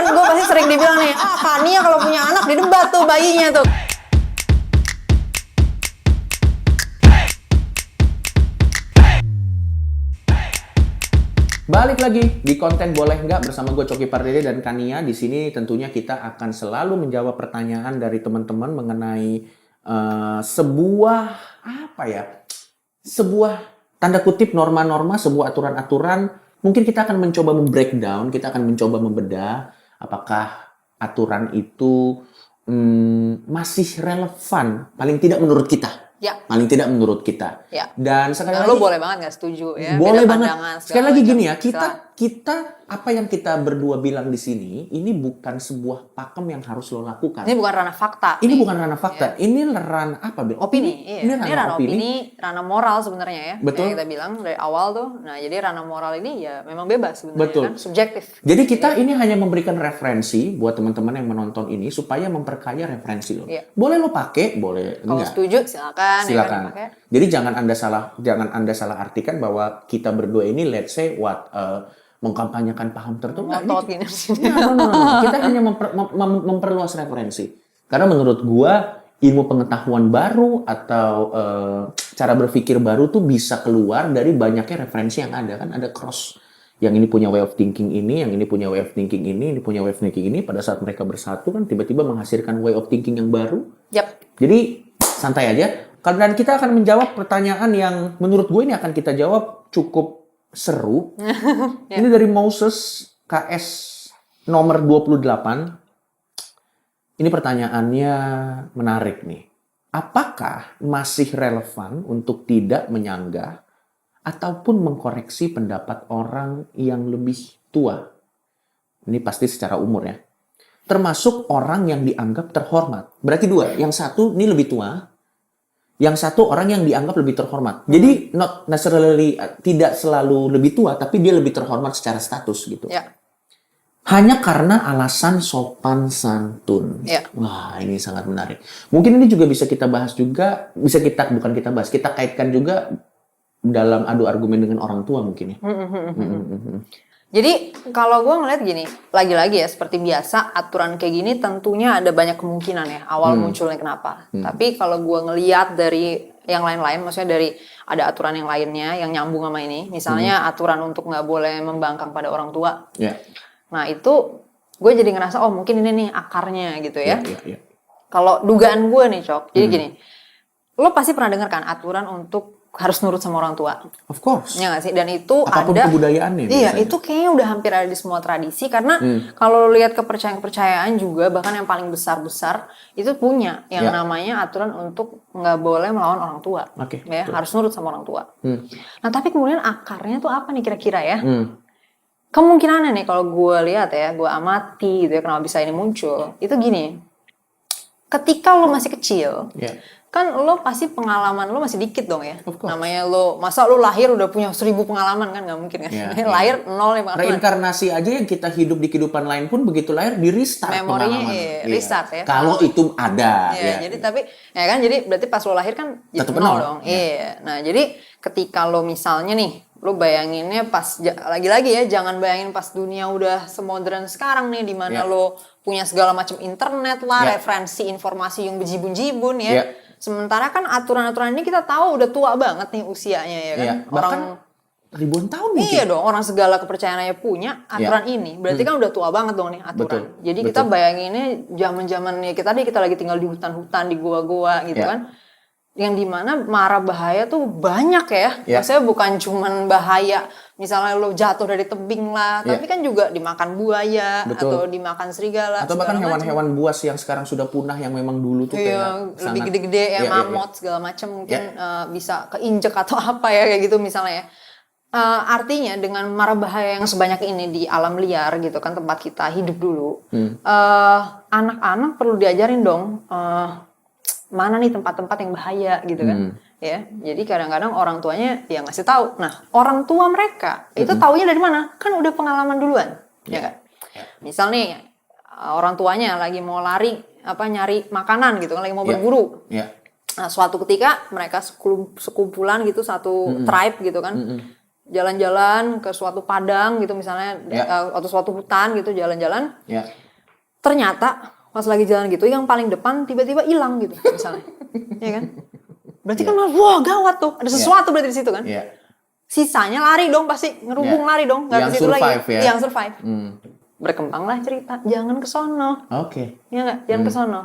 kan gue pasti sering dibilang nih, Kania kalau punya anak didebat tuh bayinya tuh. Balik lagi di konten Boleh Nggak bersama gue Coki Pardede dan Kania. Di sini tentunya kita akan selalu menjawab pertanyaan dari teman-teman mengenai sebuah sebuah tanda kutip norma-norma, sebuah aturan-aturan. Mungkin kita akan mencoba membreakdown, kita akan mencoba membedah apakah aturan itu masih relevan, paling tidak menurut kita. Ya. Paling tidak menurut kita. Ya. Dan sekali lagi lo boleh banget nggak setuju ya. Boleh banget. Sekali lagi gini ya, kita kita apa yang kita berdua bilang di sini, ini bukan sebuah pakem yang harus lo lakukan. Ini bukan ranah fakta. Ini bukan ranah fakta. Ya. Ini ranah apa, Bil? Opini. Iya. Ini ranah opini. Ranah moral sebenarnya ya. Betul. Yang kita bilang dari awal tuh. Nah, jadi ranah moral ini ya memang bebas sebenarnya. Betul. Kan, subjektif. Jadi kita ini hanya memberikan referensi buat teman-teman yang menonton ini supaya memperkaya referensi lo. Ya. Boleh lo pakai, boleh kalau enggak. setuju silakan. Silakan. Ya kan, jadi jangan anda salah artikan bahwa kita berdua ini let's say mengkampanyekan paham tertentu. Ngotot gini. No. Kita hanya memperluas referensi. Karena menurut gua ilmu pengetahuan baru atau cara berpikir baru tuh bisa keluar dari banyaknya referensi yang ada. Kan ada cross. Yang ini punya way of thinking ini, yang ini punya way of thinking ini punya way of thinking ini. Pada saat mereka bersatu kan tiba-tiba menghasilkan way of thinking yang baru. Yap. Jadi santai aja. Dan kita akan menjawab pertanyaan yang menurut gue ini akan kita jawab cukup seru. Ini dari Moses KS nomor 28. Ini pertanyaannya menarik nih. Apakah masih relevan untuk tidak menyanggah ataupun mengkoreksi pendapat orang yang lebih tua? Ini pasti secara umur ya. Termasuk orang yang dianggap terhormat. Berarti dua. Yang satu ini lebih tua. Yang satu orang yang dianggap lebih terhormat. Jadi not necessarily tidak selalu lebih tua, tapi dia lebih terhormat secara status gitu. Ya. Hanya karena alasan sopan santun. Ya. Wah, ini sangat menarik. Mungkin ini juga bisa kita bahas juga, kita kaitkan juga dalam adu argumen dengan orang tua mungkin ya. Jadi kalau gue ngeliat gini, lagi-lagi ya seperti biasa aturan kayak gini tentunya ada banyak kemungkinan ya awal munculnya kenapa. Tapi kalau gue ngeliat dari yang lain-lain, maksudnya dari ada aturan yang lainnya yang nyambung sama ini, misalnya aturan untuk nggak boleh membangkang pada orang tua. Yeah. Nah itu gue jadi ngerasa oh mungkin ini nih akarnya gitu ya. Yeah. Kalau dugaan gue nih Cok, jadi gini, lo pasti pernah dengar kan aturan untuk harus nurut sama orang tua. Of course. Ya nggak sih? Dan itu apapun ada kebudayaannya. Iya, biasanya. itu kayaknya udah hampir ada di semua tradisi karena kalau lihat kepercayaan juga bahkan yang paling besar-besar itu punya yang namanya aturan untuk nggak boleh melawan orang tua. Oke. Ya, harus nurut sama orang tua. Nah, tapi kemudian akarnya tuh apa nih kira-kira ya? Kemungkinannya nih kalau gue lihat ya, gue amati gitu ya kenapa bisa ini muncul. Itu gini. Ketika lo masih kecil, kan lo pasti pengalaman lo masih dikit dong ya. Namanya lo, masa lo lahir udah punya 1000 pengalaman kan? Nggak mungkin kan. Lahir 0 ya pengalaman. Reinkarnasi aja yang kita hidup di kehidupan lain pun begitu lahir di restart memorinya restart ya. Kalau itu ada. Jadi tapi ya kan jadi berarti pas lo lahir kan jadi tetap 0 dong. Iya. Nah jadi ketika lo misalnya nih lo bayanginnya pas lagi-lagi ya jangan bayangin pas dunia udah semodern sekarang nih di mana lo punya segala macam internet lah, referensi informasi yang bejibun-jibun ya. Sementara kan aturan-aturan ini kita tahu udah tua banget nih usianya ya kan. Bahkan ribuan tahun mungkin. Iya dong, orang segala kepercayaannya punya aturan ini. Berarti kan udah tua banget dong nih aturan. Jadi kita bayanginnya zaman-zaman kita lagi tinggal di hutan-hutan, di gua-gua gitu kan. Yang dimana mara bahaya tuh banyak ya. Maksudnya bukan cuman bahaya misalnya lo jatuh dari tebing lah, tapi kan juga dimakan buaya atau dimakan serigala atau bahkan hewan-hewan buas yang sekarang sudah punah yang memang dulu tuh kayak lebih gede-gede ya mamut segala macam mungkin bisa keinjek atau apa ya kayak gitu misalnya ya. Artinya dengan mara bahaya yang sebanyak ini di alam liar gitu kan tempat kita hidup dulu, anak-anak perlu diajarin dong mana nih tempat-tempat yang bahaya gitu kan. Ya, jadi kadang-kadang orang tuanya ya ngasih tahu. Nah, orang tua mereka itu taunya dari mana? Kan udah pengalaman duluan, ya kan? Misal nih orang tuanya lagi mau lari nyari makanan gitu kan, lagi mau berburu. Nah, suatu ketika mereka sekumpulan gitu satu tribe gitu kan. jalan-jalan ke suatu padang gitu misalnya, atau suatu hutan gitu jalan-jalan. Ternyata pas lagi jalan gitu, yang paling depan tiba-tiba hilang gitu misalnya, ya kan? Berarti kan wah gawat tuh, ada sesuatu berarti di situ kan? Sisanya lari dong pasti, ngerubung lari dong, nggak ke situ lagi. Yang survive. Berkembanglah cerita, jangan ke sono. Ya nggak, jangan ke sono.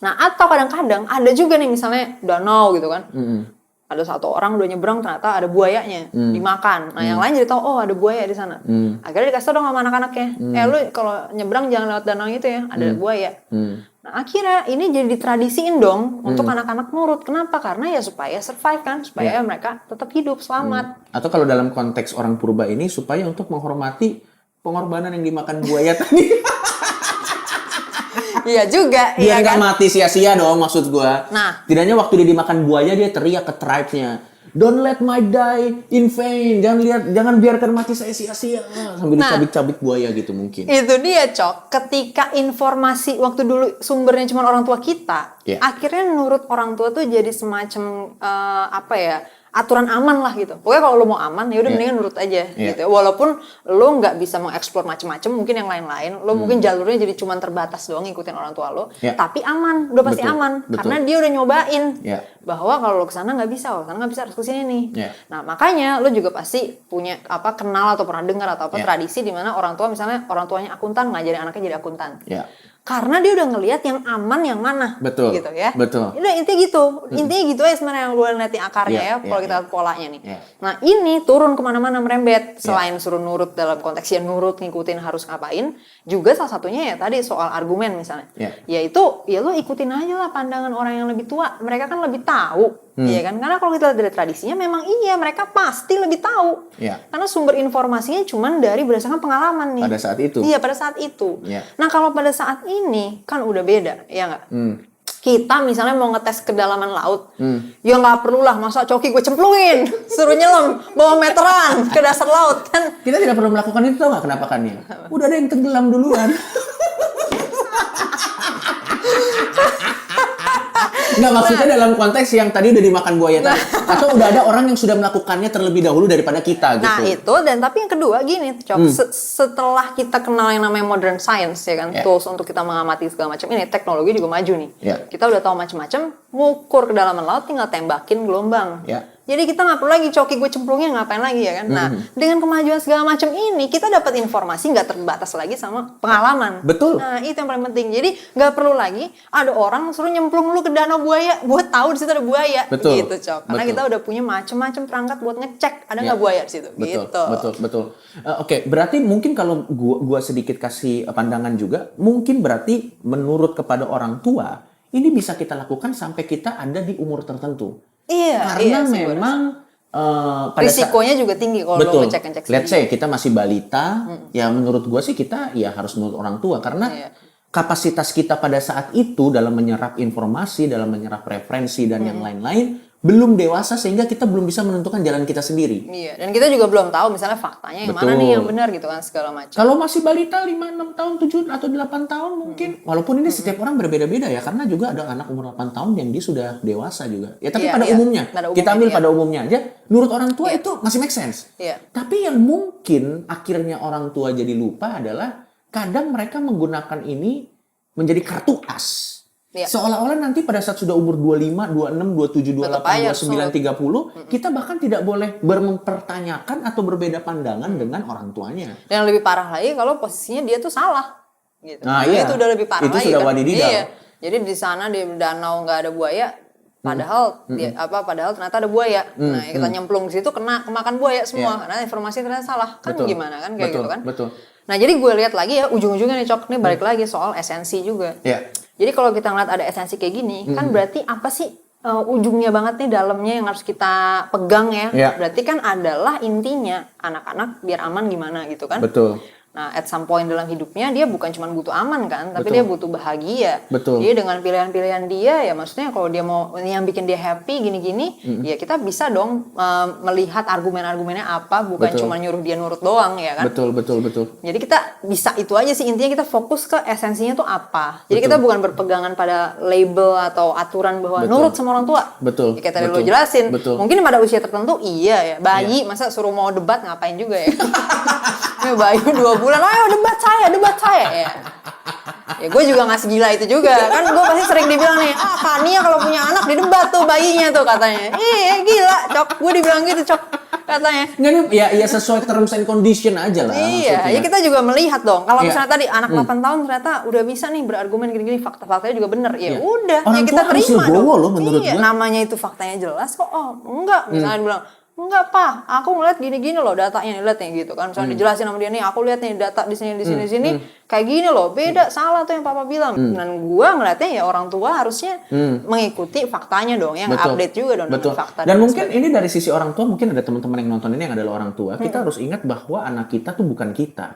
Nah atau kadang-kadang ada juga nih misalnya danau gitu kan. Ada satu orang udah nyebrang ternyata ada buayanya dimakan. Nah yang lain jadi tahu oh ada buaya di sana. Akhirnya dikasih tau dong sama anak-anaknya. Lu kalau nyebrang jangan lewat danau itu ya, ada buaya. Nah akhirnya ini jadi ditradisiin dong untuk anak-anak nurut. Kenapa? Karena ya supaya survive kan, supaya mereka tetap hidup selamat. Atau kalau dalam konteks orang purba ini supaya untuk menghormati pengorbanan yang dimakan buaya tadi. Iya juga. Biar nggak mati sia-sia dong maksud gua. Nah, tidaknya waktu dia dimakan buaya dia teriak ke tribe-nya, "Don't let my die in vain." Jangan biarkan mati saya sia-sia. Sambil dicabik-cabik buaya gitu mungkin. Itu dia, Cok. Ketika informasi waktu dulu sumbernya cuma orang tua kita, akhirnya nurut orang tua tuh jadi semacam aturan aman lah gitu. Pokoknya kalau lo mau aman ya udah mendingan nurut aja gitu. Walaupun lo nggak bisa mengeksplor macam-macam mungkin yang lain-lain, lo mungkin jalurnya jadi cuma terbatas doang ngikutin orang tua lo, tapi aman, udah pasti aman karena dia udah nyobain bahwa kalau lo kesana nggak bisa, kalau kesana nggak bisa harus kesini nih. Nah makanya lo juga pasti punya kenal atau pernah dengar atau tradisi di mana orang tua misalnya orang tuanya akuntan ngajarin anaknya jadi akuntan. Karena dia udah ngelihat yang aman yang mana, gitu ya. Udah intinya gitu aja sebenarnya yang gue liatin akarnya kalau kita lihat polanya nih. Nah ini turun kemana-mana merembet, selain suruh nurut dalam konteks ya nurut ngikutin harus ngapain, juga salah satunya ya tadi soal argumen misalnya, yaitu ya lo ikutin aja lah pandangan orang yang lebih tua, mereka kan lebih tahu. Iya kan, karena kalau kita lihat dari tradisinya memang iya mereka pasti lebih tahu, karena sumber informasinya cuma dari berdasarkan pengalaman nih. Pada saat itu. Iya pada saat itu. Nah kalau pada saat ini kan udah beda, ya nggak? Kita misalnya mau ngetes kedalaman laut, ya nggak perlu lah masa coki gue cemplungin, suruh nyelam bawa meteran ke dasar laut kan? Kita tidak perlu melakukan itu, tau nggak kenapa kan ya? Udah ada yang tenggelam duluan. Nggak, maksudnya dalam konteks yang tadi udah dimakan buaya tadi. Atau udah ada orang yang sudah melakukannya terlebih dahulu daripada kita gitu. Nah itu, dan tapi yang kedua gini Cok, setelah kita kenal yang namanya modern science ya kan, tools untuk kita mengamati segala macam ini, teknologi juga maju nih. Kita udah tahu macam-macam, ngukur kedalaman laut tinggal tembakin gelombang. Jadi kita nggak perlu lagi coki gue cemplungnya ngapain lagi ya kan. Nah dengan kemajuan segala macam ini kita dapat informasi nggak terbatas lagi sama pengalaman. Betul. Nah itu yang paling penting. Jadi nggak perlu lagi ada orang suruh nyemplung lu ke danau buaya buat tahu di situ ada buaya. Gitu Cok. Karena kita udah punya macam-macam perangkat buat ngecek ada nggak buaya di situ. Betul. Oke, berarti mungkin kalau gua sedikit kasih pandangan juga, mungkin berarti menurut kepada orang tua ini bisa kita lakukan sampai kita ada di umur tertentu. Karena memang risikonya juga tinggi kalau lo ngecek-ngecek. Let's say kita masih balita, ya menurut gue sih kita ya harus menurut orang tua karena kapasitas kita pada saat itu dalam menyerap informasi, dalam menyerap referensi dan yang lain-lain belum dewasa sehingga kita belum bisa menentukan jalan kita sendiri. Dan kita juga belum tahu misalnya faktanya yang mana nih yang benar gitu kan segala macam. Kalau masih balita 5, 6 tahun, 7 atau 8 tahun mungkin. Walaupun ini setiap orang berbeda-beda ya karena juga ada anak umur 8 tahun yang dia sudah dewasa juga. Ya tapi pada umumnya, kita ambil pada umumnya aja, menurut orang tua itu masih make sense. Tapi yang mungkin akhirnya orang tua jadi lupa adalah kadang mereka menggunakan ini menjadi kartu as. Seolah-olah nanti pada saat sudah umur 25, 26, 27, 28, 29, 30, kita bahkan tidak boleh mempertanyakan atau berbeda pandangan dengan orang tuanya. Dan lebih parah lagi kalau posisinya dia tuh salah. Gitu. Nah, itu udah lebih parah itu lagi. Itu sudah wadididau. Jadi di sana di danau nggak ada buaya, padahal padahal ternyata ada buaya. Nah kita nyemplung di situ kemakan buaya semua karena informasi ternyata salah. Kan gimana kan kayak gitu kan? Nah jadi gue lihat lagi ya ujung-ujungnya nih Cok, nih balik lagi soal esensi juga. Jadi kalau kita ngeliat ada esensi kayak gini, kan berarti apa sih ujungnya banget nih dalamnya yang harus kita pegang ya. Berarti kan adalah intinya anak-anak biar aman gimana gitu kan. Nah, at some point dalam hidupnya dia bukan cuma butuh aman kan, tapi Betul. dia butuh bahagia. Betul. Jadi dengan pilihan-pilihan dia ya maksudnya kalau dia mau yang bikin dia happy gini-gini, ya kita bisa dong melihat argumen-argumennya apa, bukan Betul. cuma nyuruh dia nurut doang ya kan. Betul. Jadi kita bisa itu aja sih, intinya kita fokus ke esensinya tuh apa. Jadi Betul. kita bukan berpegangan pada label atau aturan bahwa Betul. nurut sama orang tua. Betul. Ya, kayak tadi lo Betul. jelasin. Betul. Mungkin pada usia tertentu iya ya. Bayi masa suruh mau debat ngapain juga ya. Ini bayi 2 bulan, ayo debat saya ya. Ya gue juga ngasih gila itu juga. Kan gue pasti sering dibilang nih, Fania kalau punya anak didebat tuh bayinya tuh katanya. Iya gila, Cok. Gue dibilang gitu, Cok. Katanya. Nggak nih, ya sesuai terms and condition aja lah. Iya, maksudnya. ya kita juga melihat dong. Kalau Iya. misalnya tadi anak 8 tahun ternyata udah bisa nih berargumen gini-gini, fakta-faktanya juga bener. Ya Iya. udah, Orang ya kita tua harus terima legowo dong. loh menurut Iya, gua. namanya itu faktanya jelas kok. Oh, enggak. Misalnya dia bilang, enggak Pak, aku ngeliat gini-gini loh datanya, lihat nih gitu kan. Misalnya dijelasin sama dia nih, aku lihat nih data di sini, kayak gini loh. Beda, salah tuh yang Papa bilang. Dan gua ngeliatnya ya orang tua harusnya mengikuti faktanya dong, yang Betul. update juga dong Betul. dengan fakta. Dan mungkin ini dari sisi orang tua, mungkin ada teman-teman yang nonton ini yang adalah orang tua. Kita harus ingat bahwa anak kita tuh bukan kita.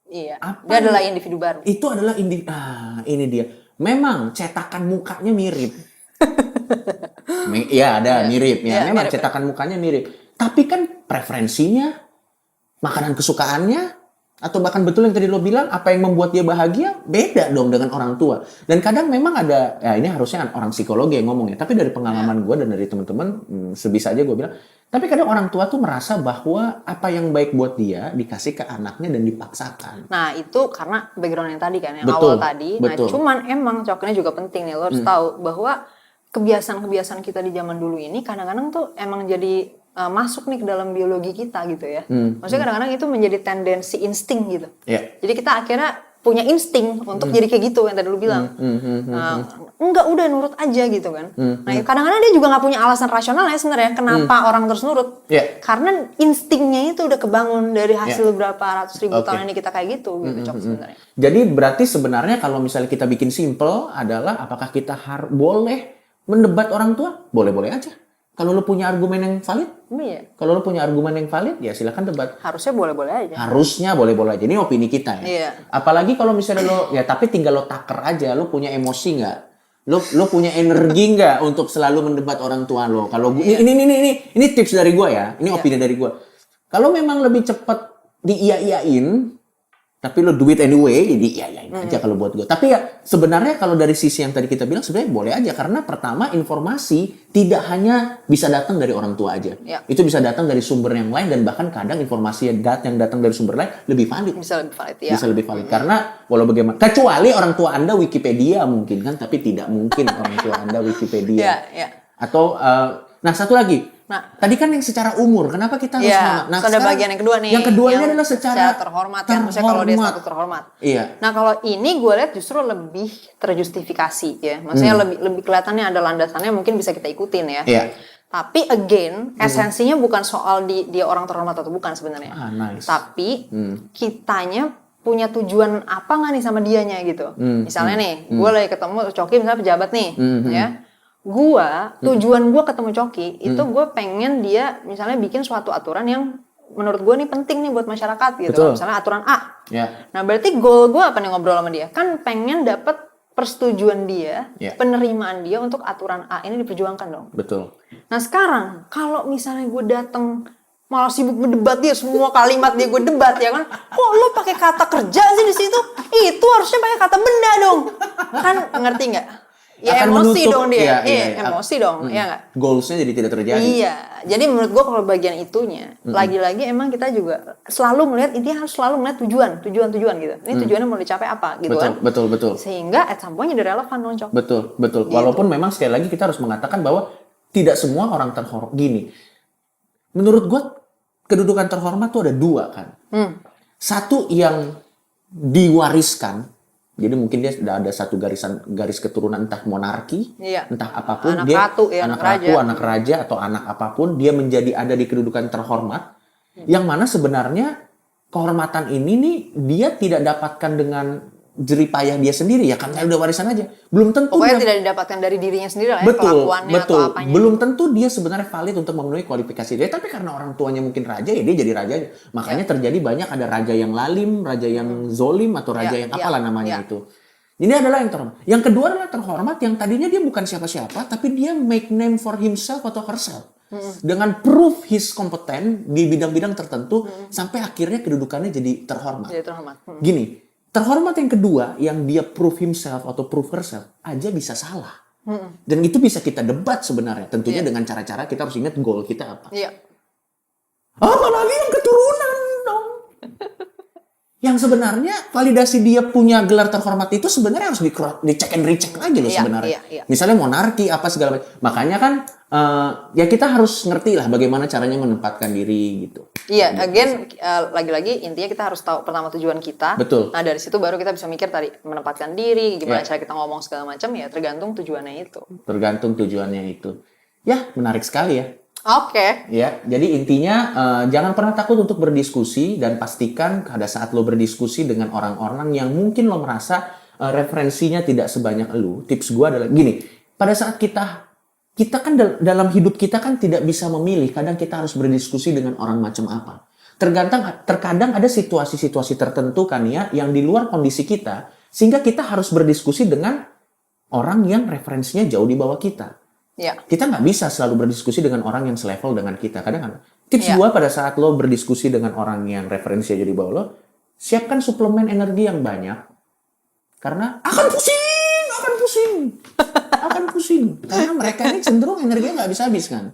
Iya, Apa dia yang- adalah individu baru. Itu adalah ini dia. Memang cetakan mukanya mirip. Iya, ada mirip ya. Iya, Memang mirip. cetakan mukanya mirip. Tapi kan preferensinya, makanan kesukaannya, atau bahkan betul yang tadi lo bilang, apa yang membuat dia bahagia, beda dong dengan orang tua. Dan kadang memang ada, ya ini harusnya orang psikologi yang ngomong ya. Tapi dari pengalaman gue dan dari teman-teman, sebisa aja gue bilang. Tapi kadang orang tua tuh merasa bahwa apa yang baik buat dia dikasih ke anaknya dan dipaksakan. Nah itu karena background yang tadi kan, yang Betul, awal tadi. betul. Nah cuman emang coknya juga penting nih, lo harus tahu bahwa kebiasaan-kebiasaan kita di zaman dulu ini kadang-kadang tuh emang jadi masuk nih ke dalam biologi kita gitu ya. Maksudnya kadang-kadang itu menjadi tendensi insting gitu. Ya. Jadi kita akhirnya punya insting untuk jadi kayak gitu yang tadi lu bilang. Enggak udah nurut aja gitu kan. Nah kadang-kadang dia juga nggak punya alasan rasional ya sebenarnya kenapa orang terus nurut. Ya. Karena instingnya itu udah kebangun dari hasil Ya. berapa ratus ribu Oke. tahun ini kita kayak gitu Cok sebenarnya. Jadi berarti sebenarnya kalau misalnya kita bikin simple adalah apakah kita boleh mendebat orang tua? Boleh-boleh aja. Kalau lu punya argumen yang valid, Iya. kalau lu punya argumen yang valid, ya silakan debat. Harusnya boleh-boleh aja. Harusnya boleh-boleh aja. Ini opini kita ya. Iya. Apalagi kalau misalnya lo, ya tapi tinggal lo taker aja. Lo punya emosi nggak? Lo punya energi nggak untuk selalu mendebat orang tua lo? Kalau ini tips dari gue ya. Ini opini dari gue. Kalau memang lebih cepat diiyain, tapi lo do it anyway, jadi iyain aja kalau buat gue. Tapi ya sebenarnya kalau dari sisi yang tadi kita bilang sebenarnya boleh aja karena pertama informasi tidak hanya bisa datang dari orang tua aja. Ya. Itu bisa datang dari sumber yang lain dan bahkan kadang informasi yang datang dari sumber lain lebih valid. Bisa lebih valid ya. Bisa lebih valid karena walau bagaimana kecuali orang tua Anda Wikipedia mungkin kan, tapi tidak mungkin orang tua Anda Wikipedia. Iya, iya. Atau nah satu lagi. Nah, Tadi kan yang secara umur, kenapa kita harus iya. sama? Nah, Terus ada sekarang bagian yang kedua nih. Yang kedua ini yang adalah secara terhormat ya. Maksudnya kalau dia status terhormat. Iya. Nah kalau ini gue lihat justru lebih terjustifikasi ya. Maksudnya lebih kelihatannya ada landasannya mungkin bisa kita ikutin ya. Iya. Tapi again, esensinya bukan soal dia orang terhormat atau bukan sebenarnya. Ah, nice. Tapi kitanya punya tujuan apa nggak nih sama dianya gitu. Misalnya nih, gue lagi ketemu Coki misalnya pejabat nih, ya. Tujuan gue ketemu Coki itu gue pengen dia misalnya bikin suatu aturan yang menurut gue nih penting nih buat masyarakat gitu. Betul. Misalnya aturan A. Ya. Nah berarti goal gue apa nih ngobrol sama dia? Kan pengen dapet persetujuan dia, Ya. penerimaan dia untuk aturan A ini diperjuangkan dong. Betul. Nah sekarang kalau misalnya gue dateng malah sibuk berdebat dia semua kalimat dia gue debat ya kan, kok lo pakai kata kerja sih di situ? Itu harusnya pakai kata benda dong, kan ngerti nggak? Ya Akan emosi menutup, dong dia, iya. emosi dong, ya nggak? Goalsnya jadi tidak terjadi. Iya, jadi menurut gue kalau bagian itunya, lagi-lagi emang kita juga selalu melihat, intinya harus selalu melihat tujuan gitu. Ini tujuannya mau dicapai apa gitu kan? Betul. Sehingga at some point jadi relevan dong, Cok. Betul. Walaupun memang sekali lagi kita harus mengatakan bahwa tidak semua orang terhormat gini. Menurut gue kedudukan terhormat tuh ada dua kan. Satu yang diwariskan. Jadi mungkin dia sudah ada satu garis keturunan entah monarki, Iya. entah apapun, Anak dia ratu, ya, anak anak ratu, raja. anak raja atau anak apapun, dia menjadi ada di kedudukan terhormat. Yang mana sebenarnya kehormatan ini nih dia tidak dapatkan dengan jerih payah dia sendiri ya karena udah warisan aja. Belum tentu Pokoknya dia, tidak didapatkan dari dirinya sendiri lah ya, betul, kelakuannya betul. atau apanya. Belum tentu dia sebenarnya valid untuk memenuhi kualifikasi dia, tapi karena orang tuanya mungkin raja ya dia jadi raja aja. Makanya terjadi banyak ada raja yang lalim, raja yang zolim atau raja yang apalah namanya itu. Ini adalah yang terhormat. Yang kedua adalah terhormat yang tadinya dia bukan siapa-siapa, tapi dia make name for himself atau herself. Dengan proof his kompeten di bidang-bidang tertentu, sampai akhirnya kedudukannya jadi terhormat. Jadi terhormat. Gini, terhormat yang kedua, yang dia prove himself atau prove herself, aja bisa salah. Dan itu bisa kita debat sebenarnya. Tentunya dengan cara-cara kita harus ingat goal kita apa. Iya. Apalagi yang keturunan dong. Yang sebenarnya validasi dia punya gelar terhormat itu sebenarnya harus dicek and recheck lagi loh sebenarnya. Iya. Misalnya monarki apa segala macam. Makanya kan ya kita harus ngerti lah bagaimana caranya menempatkan diri gitu. Iya, again lagi-lagi intinya kita harus tahu pertama tujuan kita. Betul. Nah dari situ baru kita bisa mikir tadi menempatkan diri, gimana Iya. cara kita ngomong segala macam ya tergantung tujuannya itu. Tergantung tujuannya itu. Ya menarik sekali ya. Oke. Ya, jadi intinya jangan pernah takut untuk berdiskusi dan pastikan pada saat lo berdiskusi dengan orang-orang yang mungkin lo merasa referensinya tidak sebanyak lo. Tips gue adalah gini, pada saat kita kan dalam hidup kita kan tidak bisa memilih, kadang kita harus berdiskusi dengan orang macam apa. Terkadang ada situasi-situasi tertentu kan ya yang di luar kondisi kita sehingga kita harus berdiskusi dengan orang yang referensinya jauh di bawah kita. Ya. Kita nggak bisa selalu berdiskusi dengan orang yang selevel dengan kita. Kadang-kadang tips Ya. gua pada saat lo berdiskusi dengan orang yang referensinya jadi bawah lo, siapkan suplemen energi yang banyak. Karena akan pusing. Karena mereka ini cenderung energinya nggak habis-habis kan.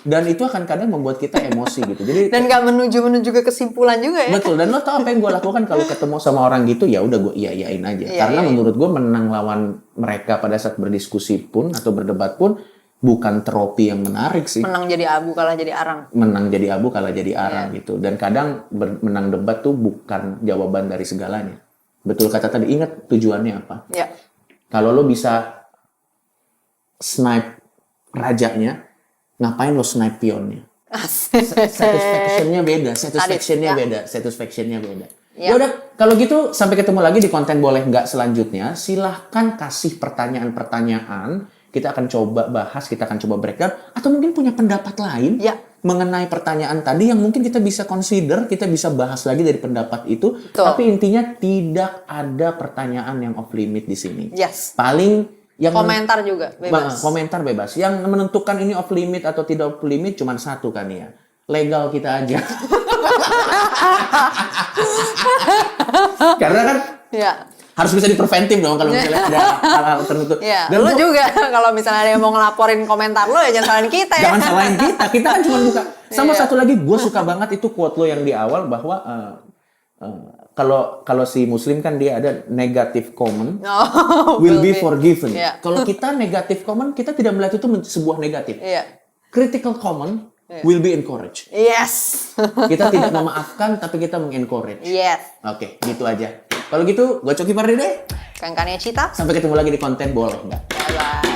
Dan itu akan kadang membuat kita emosi gitu. Jadi Dan nggak menuju ke kesimpulan juga ya. betul. Dan lo tau apa yang gue lakukan kalau ketemu sama orang gitu, ya udah gue iya-iyain aja. Iya, Karena iya. menurut gue menang lawan mereka pada saat berdiskusi pun atau berdebat pun bukan trofi yang menarik sih. Menang jadi abu kalah jadi arang. Menang jadi abu kalah jadi arang gitu. Dan kadang menang debat tuh bukan jawaban dari segalanya. Betul kata tadi, ingat tujuannya apa. Ya. Kalau lo bisa snipe rajanya, ngapain lo snipe pionnya? Satisfaction-nya beda. Satisfaction-nya beda. Ya. Ya udah, kalau gitu sampai ketemu lagi di konten boleh nggak selanjutnya. Silahkan kasih pertanyaan-pertanyaan. Kita akan coba bahas, kita akan coba breakdown. Atau mungkin punya pendapat lain Ya. mengenai pertanyaan tadi yang mungkin kita bisa consider, kita bisa bahas lagi dari pendapat itu. Betul. Tapi intinya tidak ada pertanyaan yang off limit di sini. Yes. Paling yang Komentar juga bebas. komentar bebas. Yang menentukan ini off limit atau tidak off limit cuma satu kan ya. Legal kita aja. Karena kan Ya. harus bisa dipreventif dong kalau misalnya ada hal-hal tertentu. Ya. Dan Lu lo juga kalau misalnya ada yang mau ngelaporin komentar lu ya jangan salahin kita ya. jangan salahin kita. Kita kan cuma buka. Sama Iya. satu lagi, gue suka banget itu quote lo yang di awal bahwa kalau si Muslim kan dia ada negative comment Oh, will be forgiven. Iya. Kalau kita negative comment, kita tidak melihat itu sebuah negatif. Iya. Critical comment will be encouraged. Yes. Kita tidak memaafkan, tapi kita mengencourage. Yes. Oke, gitu aja. Kalau gitu, gue Coki Pardede. Kan Cita. Sampai ketemu lagi di konten boleh nggak? Bye bye.